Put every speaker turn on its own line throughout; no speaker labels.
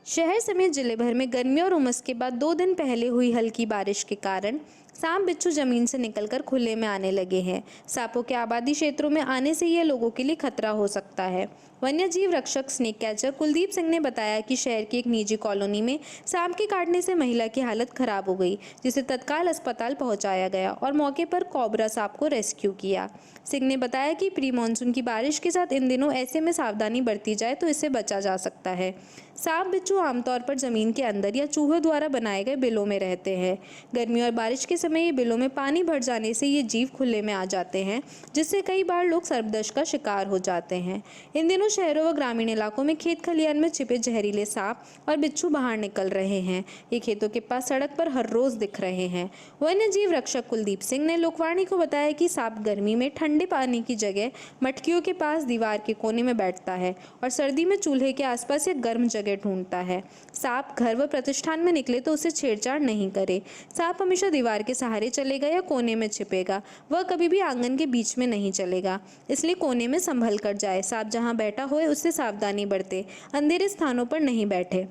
शहर समेत जिले भर में गर्मी और उमस के बाद 2 दिन पहले हुई हल्की बारिश के कारण सांप बिच्छू जमीन से निकलकर खुले में आने लगे हैं। सांपों के आबादी क्षेत्रों में आने से यह लोगों के लिए खतरा हो सकता है। वन्य जीव रक्षक स्नेक कैचर कुलदीप सिंह ने बताया कि शहर की एक निजी कॉलोनी में सांप के काटने से महिला की हालत खराब हो गई, जिसे तत्काल अस्पताल पहुंचाया गया और मौके पर कोबरा सांप को रेस्क्यू किया। सिंह ने बताया कि प्री मानसून की बारिश के साथ इन दिनों ऐसे में सावधानी बरती जाए तो इससे बचा जा सकता है। सांप बिच्छू आमतौर पर जमीन के अंदर या चूहों द्वारा बनाए गए बिलों में रहते हैं। गर्मी और बारिश के समय ये बिलों में पानी भर जाने से ये जीव खुले में आ जाते हैं, जिससे कई बार लोग सर्पदंश का शिकार हो जाते हैं। इन दिनों शहरों व ग्रामीण इलाकों में खेत खलियान में छिपे जहरीले सांप और बिच्छू बाहर निकल रहे हैं। ये खेतों के पास सड़क पर हर रोज दिख रहे हैं। वन्य जीव रक्षक कुलदीप सिंह ने लोकवाणी को बताया कि सांप गर्मी में ठंडे पानी की जगह मटकियों के पास दीवार के कोने में बैठता है और सर्दी में चूल्हे के आसपास या गर्म जगह ढूंढता है। सांप घर व प्रतिष्ठान में निकले तो उसे छेड़छाड़ नहीं करे। सांप हमेशा दीवार के सहारे चलेगा या कोने में छिपेगा। वह कभी भी आंगन के बीच में नहीं चलेगा, इसलिए कोने में संभल कर जाए। सांप जहां बैठा होए उससे सावधानी बरते, अंधेरे स्थानों पर नहीं बैठे।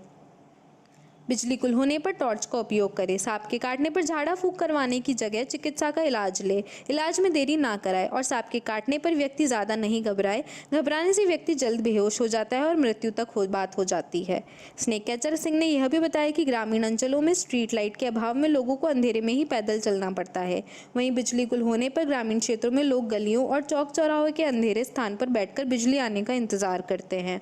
बिजली गुल होने पर टॉर्च का उपयोग करें। सांप के काटने पर झाड़ा फूंक करवाने की जगह चिकित्सा का इलाज ले। इलाज में देरी ना कराए और सांप के काटने पर व्यक्ति ज़्यादा नहीं घबराए। घबराने से व्यक्ति जल्द बेहोश हो जाता है और मृत्यु तक बात हो जाती है। स्नेक कैचर सिंह ने यह भी बताया कि ग्रामीण अंचलों में स्ट्रीट लाइट के अभाव में लोगों को अंधेरे में ही पैदल चलना पड़ता है। वहीं बिजली गुल होने पर ग्रामीण क्षेत्रों में लोग गलियों और चौक चौराहों के अंधेरे स्थान पर बैठकर बिजली आने का इंतजार करते हैं।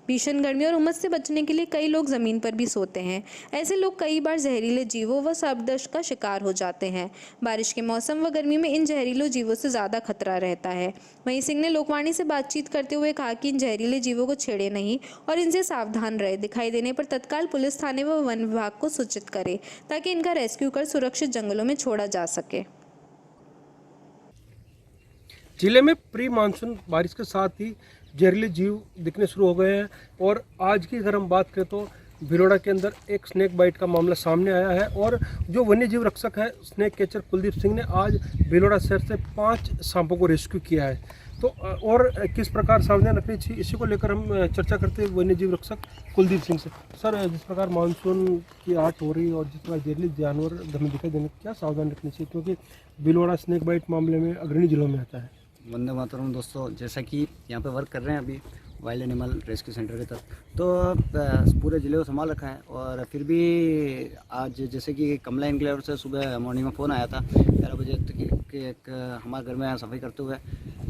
भीषण गर्मी और उमस से बचने के लिए कई लोग जमीन पर भी सोते हैं। ऐसे लोग कई बार जहरीले जीवों व सर्पदंश का शिकार हो जाते हैं। बारिश के मौसम व गर्मी में इन जहरीले जीवों से ज़्यादा खतरा रहता है। वहीं सिंह ने लोकवाणी से बातचीत करते हुए कहा कि इन जहरीले जीवों को छेड़े नहीं और इनसे सावधान रहे। दिखाई देने पर तत्काल पुलिस थाने व वन विभाग को सूचित करें ताकि इनका रेस्क्यू कर सुरक्षित जंगलों में छोड़ा जा सके।
जिले में प्री मानसून बारिश के साथ ही जहरीले जीव दिखने शुरू हो गए हैं और आज की अगर हम बात करें तो भिलोड़ा के अंदर एक स्नेक बाइट का मामला सामने आया है और जो वन्य जीव रक्षक है स्नेक कैचर कुलदीप सिंह ने आज भिलोड़ा शहर से 5 सांपों को रेस्क्यू किया है। तो और किस प्रकार सावधान रखनी चाहिए इसी को लेकर हम चर्चा करते हैं वन्य जीव रक्षक कुलदीप सिंह से। सर, जिस प्रकार मानसून की आहट हो रही है और जिस प्रकार जहरीले जानवर हमें दिखाई देने, क्या सावधान रखनी चाहिए, क्योंकि भिलोड़ा स्नेक बाइट मामले में अग्रणी जिलों में आता है।
वंदे मातरम दोस्तों, जैसा कि यहाँ पे वर्क कर रहे हैं अभी वाइल्ड एनिमल रेस्क्यू सेंटर की तरफ, तो पूरे ज़िले को संभाल रखा है। और फिर भी आज जैसे कि कमला इनक्लेवर से सुबह मॉर्निंग में फ़ोन आया था 11 बजे कि एक हमारे घर में सफाई करते हुए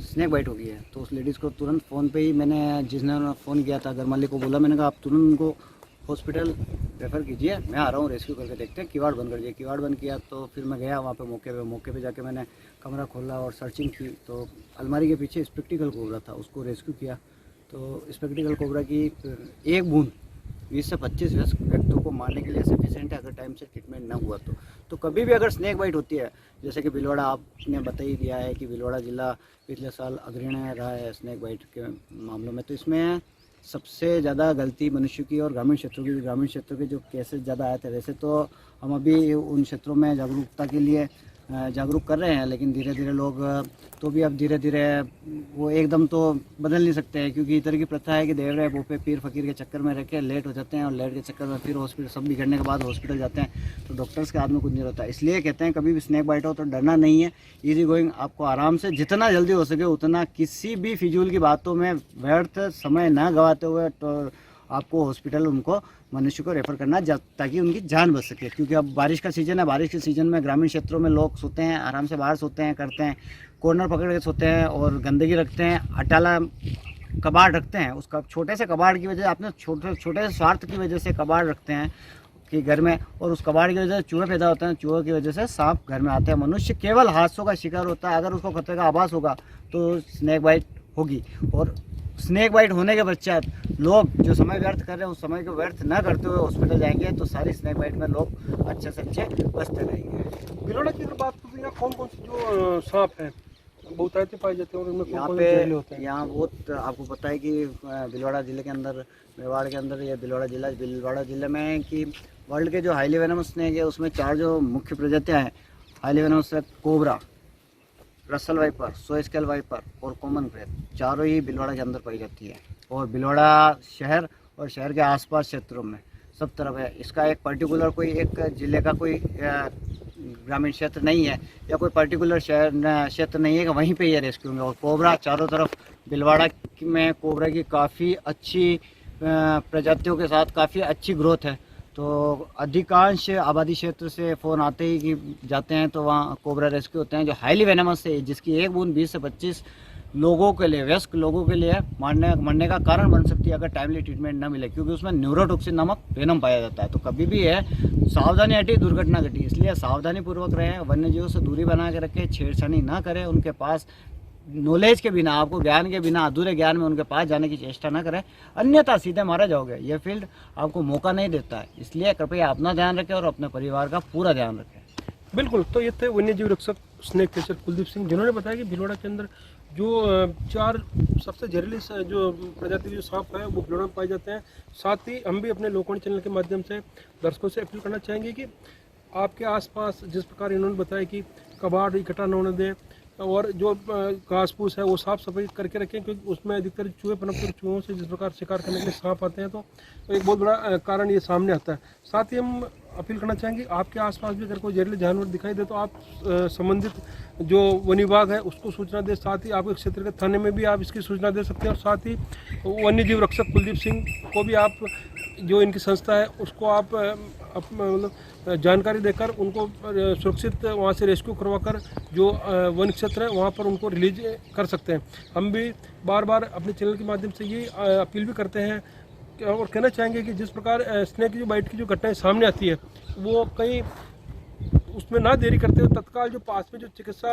स्नेक बाइट हो गई है। तो उस लेडीज़ को तुरंत फ़ोन पे ही मैंने जिसने फ़ोन किया था घर मालिक को बोला, मैंने कहा आप तुरंत उनको हॉस्पिटल रेफ़र कीजिए, मैं आ रहा हूँ, रेस्क्यू करके देखते हैं। किवाड़ बंद कर दिया, किवाड़ बंद किया तो फिर मैं गया वहाँ पे मौके पे जाके मैंने कमरा खोला और सर्चिंग की तो अलमारी के पीछे स्पेक्टिकल कोबरा था, उसको रेस्क्यू किया। तो स्पेक्टिकल कोबरा की एक बूंद 20 से 25 व्यक्तियों को मारने के लिए सफिशेंट है अगर टाइम से ट्रीटमेंट ना हुआ तो कभी भी अगर स्नेक बाइट होती है, जैसे कि भिलवाड़ा आपने बता ही दिया है कि भिलवाड़ा जिला पिछले साल अग्रणी रहा है स्नेक बाइट के मामलों में, तो इसमें सबसे ज़्यादा गलती मनुष्य की और ग्रामीण क्षेत्रों के जो केसेस ज़्यादा आए थे। वैसे तो हम अभी उन क्षेत्रों में जागरूकता के लिए जागरूक कर रहे हैं, लेकिन धीरे धीरे लोग तो भी अब धीरे धीरे वो एकदम तो बदल नहीं सकते हैं, क्योंकि इधर की प्रथा है कि देव रहे बोपे पीर फकीर के चक्कर में रह के लेट हो जाते हैं और लेट के चक्कर में फिर हॉस्पिटल सब बिगड़ने के बाद हॉस्पिटल जाते हैं, तो डॉक्टर्स के हाथ में कुछ नहीं होता। इसलिए कहते हैं कभी भी स्नेक बाइट हो तो डरना नहीं है, ईजी गोइंग, आपको आराम से जितना जल्दी हो सके उतना किसी भी फिजूल की बातों में व्यर्थ समय ना गंवाते हुए तो आपको हॉस्पिटल उनको मनुष्य को रेफ़र करना ताकि उनकी जान बच सके। क्योंकि अब बारिश का सीज़न है, बारिश के सीज़न में ग्रामीण क्षेत्रों में लोग सोते हैं, आराम से बाहर सोते हैं, करते हैं, कॉर्नर पकड़ के सोते हैं और गंदगी रखते हैं, अटाला कबाड़ रखते हैं। उसका छोटे से कबाड़ की वजह, आपने छोटे से स्वार्थ की वजह से कबाड़ रखते हैं कि घर में, और उस कबाड़ की वजह से चूहे पैदा होते हैं, चूहों की वजह से सांप घर में आते हैं। मनुष्य केवल हादसों का शिकार होता है, अगर उसको खतरे का आभास होगा तो स्नेक बाइट होगी। और स्नेक बाइट होने के पश्चात लोग जो समय व्यर्थ कर रहे हैं उस समय को व्यर्थ न करते हुए हॉस्पिटल जाएंगे तो सारी स्नेक बाइट में लोग अच्छे से अच्छे बचते रहेंगे।
भिलोड़ा की अगर बात करें, यहाँ कौन कौन से जो सांप हैं बहुतायत पाए जाते हैं और उनमें
यहाँ
कौन
पे
जहरीले होते हैं?
यहाँ बहुत आपको पता है कि भिलवाड़ा ज़िले के अंदर, मेवाड़ के अंदर, ये भिलवाड़ा ज़िले में कि वर्ल्ड के जो हाईली वेनमस स्नेक है उसमें 4 जो मुख्य प्रजातियाँ हैं highly venomous, cobra, Russell viper, saw scale viper और कॉमन क्रेप, चारों ही भिलवाड़ा के अंदर पाई जाती है। और भिलवाड़ा शहर और शहर के आसपास क्षेत्रों में सब तरफ है। इसका एक पर्टिकुलर कोई एक ज़िले का कोई ग्रामीण क्षेत्र नहीं है या कोई पर्टिकुलर क्षेत्र नहीं है कि वहीं पे ये रेस्क्यू होंगे। और कोबरा चारों तरफ भीलवाड़ा में कोबरा की काफ़ी अच्छी प्रजातियों के साथ काफ़ी अच्छी ग्रोथ है। तो अधिकांश आबादी क्षेत्र से फ़ोन आते ही कि जाते हैं तो वहाँ कोबरा रेस्क्यू होते हैं, जो हाईली वेनमस है, जिसकी एक बूंद 20 से 25 लोगों के लिए, वयस्क लोगों के लिए मरने का कारण बन सकती है अगर टाइमली ट्रीटमेंट न मिले, क्योंकि उसमें न्यूरोटॉक्सिन नामक वेनम पाया जाता है। तो कभी भी है सावधानी हटी दुर्घटना घटी, इसलिए सावधानी पूर्वक रहें, वन्य जीवों से दूरी बना के रखें, छेड़छाड़ी ना करें, उनके पास नॉलेज के बिना, आपको ज्ञान के बिना, अधूरे ज्ञान में उनके पास जाने की चेष्टा ना करें, अन्यथा सीधे मारे जाओगे। यह फील्ड आपको मौका नहीं देता है, इसलिए कृपया अपना ध्यान रखें और अपने परिवार का पूरा ध्यान रखें।
बिल्कुल। तो ये थे वन्य जीव रक्षक स्नेक कैचर कुलदीप सिंह, जिन्होंने बताया कि भीलवाड़ा के अंदर जो 4 सबसे जहरीली जो प्रजाति के जो सांप है वो भीलवाड़ा में पाए जाते हैं। साथ ही हम भी अपने लोकवाणी चैनल के माध्यम से दर्शकों से अपील करना चाहेंगे कि आपके आसपास जिस प्रकार इन्होंने बताया कि कबाड़ इकट्ठा न होने दें और जो घास फूस है वो साफ सफाई करके रखें, क्योंकि उसमें अधिकतर चूहे पनपते, चूहों से जिस प्रकार शिकार करने के लिए सांप आते हैं तो एक बहुत बड़ा कारण ये सामने आता है। साथ ही हम अपील करना चाहेंगे आपके आसपास भी अगर कोई जहरीले जानवर दिखाई दे तो आप संबंधित जो वन विभाग है उसको सूचना दें। साथ ही आपके क्षेत्र के थाने में भी आप इसकी सूचना दे सकते हैं। और साथ ही वन्य जीव रक्षक कुलदीप सिंह को भी आप, जो इनकी संस्था है, उसको आप मतलब जानकारी देकर उनको सुरक्षित वहाँ से रेस्क्यू करवाकर जो वन क्षेत्र है वहाँ पर उनको रिलीज कर सकते हैं। हम भी बार बार अपने चैनल के माध्यम से ये अपील भी करते हैं और कहना चाहेंगे कि जिस प्रकार स्नेक की जो बाइट की जो घटनाएं सामने आती है वो कहीं उसमें ना देरी करते हुए तत्काल जो पास में जो चिकित्सा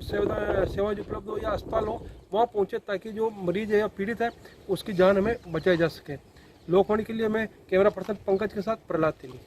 सेवा जो उपलब्ध हो या अस्पताल हो वहाँ पहुँचे, ताकि जो मरीज है या पीड़ित है उसकी जान हमें बचाई जा सके। लोकवाणी के लिए मैं कैमरा पर्सन पंकज के साथ प्रहलाद तेली।